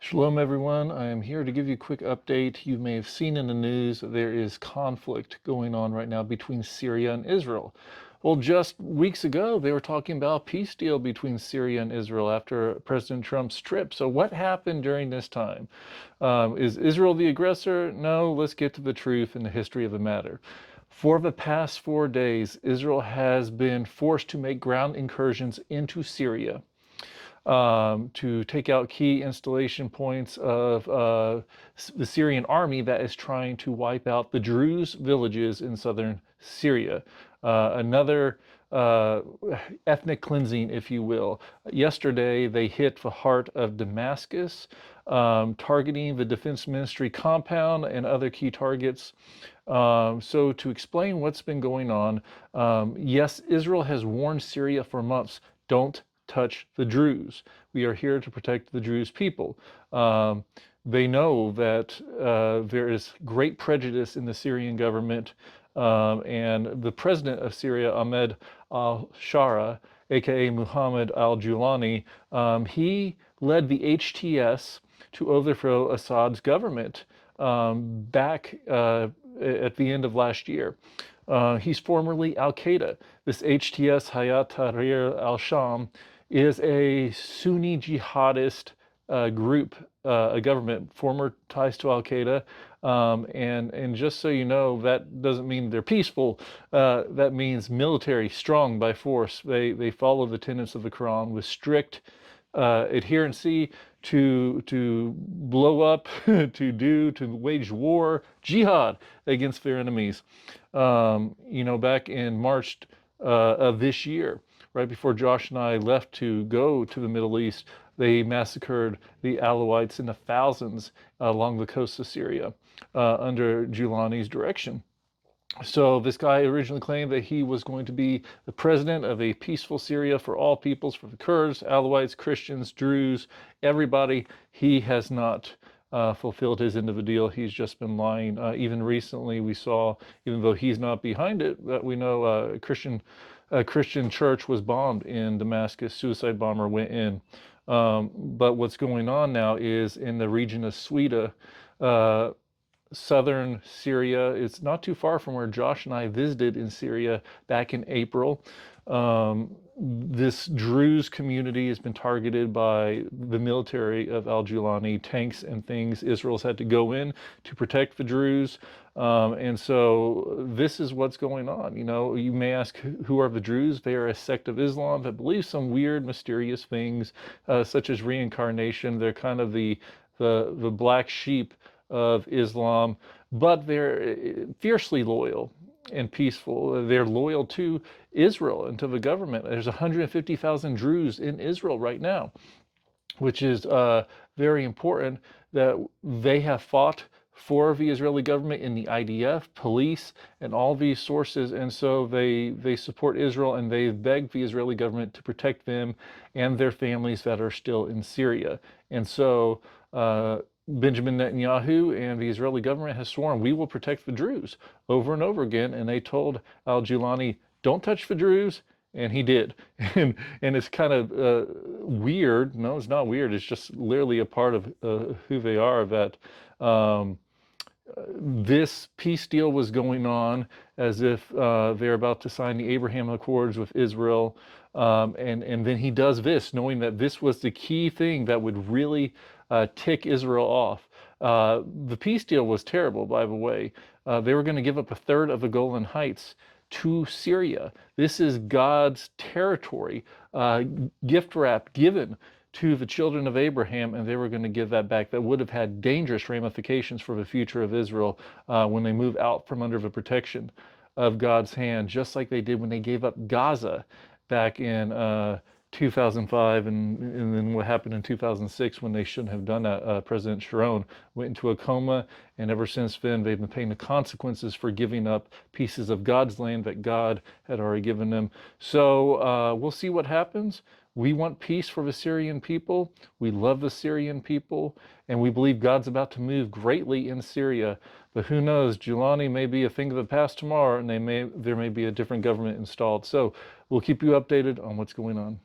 Shalom, everyone. I am here to give you a quick update. You may have seen in the news that there is conflict going on right now between Syria and Israel. Well, just weeks ago, they were talking about a peace deal between Syria and Israel after President Trump's trip. So, what happened during this time? Is Israel the aggressor? No, let's get to the truth and the history of the matter. For the past 4 days, Israel has been forced to make ground incursions into Syria to take out key installation points of the Syrian army that is trying to wipe out the Druze villages in southern Syria. Another ethnic cleansing, if you will. Yesterday, they hit the heart of Damascus, targeting the Defense Ministry compound and other key targets. So, to explain what's been going on, yes, Israel has warned Syria for months, don't touch the Druze. We are here to protect the Druze people. They know that there is great prejudice in the Syrian government, and the president of Syria, Ahmed al-Shara, aka Muhammad al-Julani, he led the HTS to overthrow Assad's government back at the end of last year. He's formerly Al Qaeda. This HTS, Hayat Tahrir al Sham, is a Sunni jihadist group, a government, former ties to Al Qaeda. And just so you know, that doesn't mean they're peaceful. That means military, strong by force. They follow the tenets of the Quran with strict adherency to blow up, to wage war, jihad against their enemies. Back in March of this year, right before Josh and I left to go to the Middle East, they massacred the Alawites in the thousands along the coast of Syria under Julani's direction. So this guy originally claimed that he was going to be the president of a peaceful Syria for all peoples, for the Kurds, Alawites, Christians, Druze, everybody. He has not fulfilled his end of the deal. He's just been lying. Even recently, we saw, even though he's not behind it, that we know a Christian church was bombed in Damascus. Suicide bomber went in. But what's going on now is in the region of Sweden, southern Syria. It's not too far from where Josh and I visited in Syria back in April. This Druze community has been targeted by the military of al-Julani, tanks and things. Israel's had to go in to protect the Druze. And so this is what's going on. You know, you may ask, who are the Druze? They are a sect of Islam that believes some weird, mysterious things, such as reincarnation. They're kind of the black sheep of Islam, but they're fiercely loyal and peaceful. They're loyal to Israel and to the government. There's 150,000 Druze in Israel right now, which is very important that they have fought for the Israeli government in the IDF, police, and all these sources. And so they support Israel, and they've begged the Israeli government to protect them and their families that are still in Syria. And so Benjamin Netanyahu and the Israeli government has sworn, we will protect the Druze over and over again. And they told al-Julani, don't touch the Druze. And he did. And it's kind of weird. No, it's not weird. It's just literally a part of who they are, that this peace deal was going on as if they're about to sign the Abraham Accords with Israel. And then he does this, knowing that this was the key thing that would really tick Israel off. The peace deal was terrible, by the way. They were going to give up a third of the Golan Heights to Syria. This is God's territory, gift wrap given to the children of Abraham, and they were going to give that back. That would have had dangerous ramifications for the future of Israel when they move out from under the protection of God's hand, just like they did when they gave up Gaza back in 2005, and then what happened in 2006 when they shouldn't have done that. President Sharon went into a coma, and ever since then they've been paying the consequences for giving up pieces of God's land that God had already given them. So we'll see what happens. We want peace for the Syrian people. We love the Syrian people, and we believe God's about to move greatly in Syria. But who knows? Julani may be a thing of the past tomorrow, and there may be a different government installed. So we'll keep you updated on what's going on.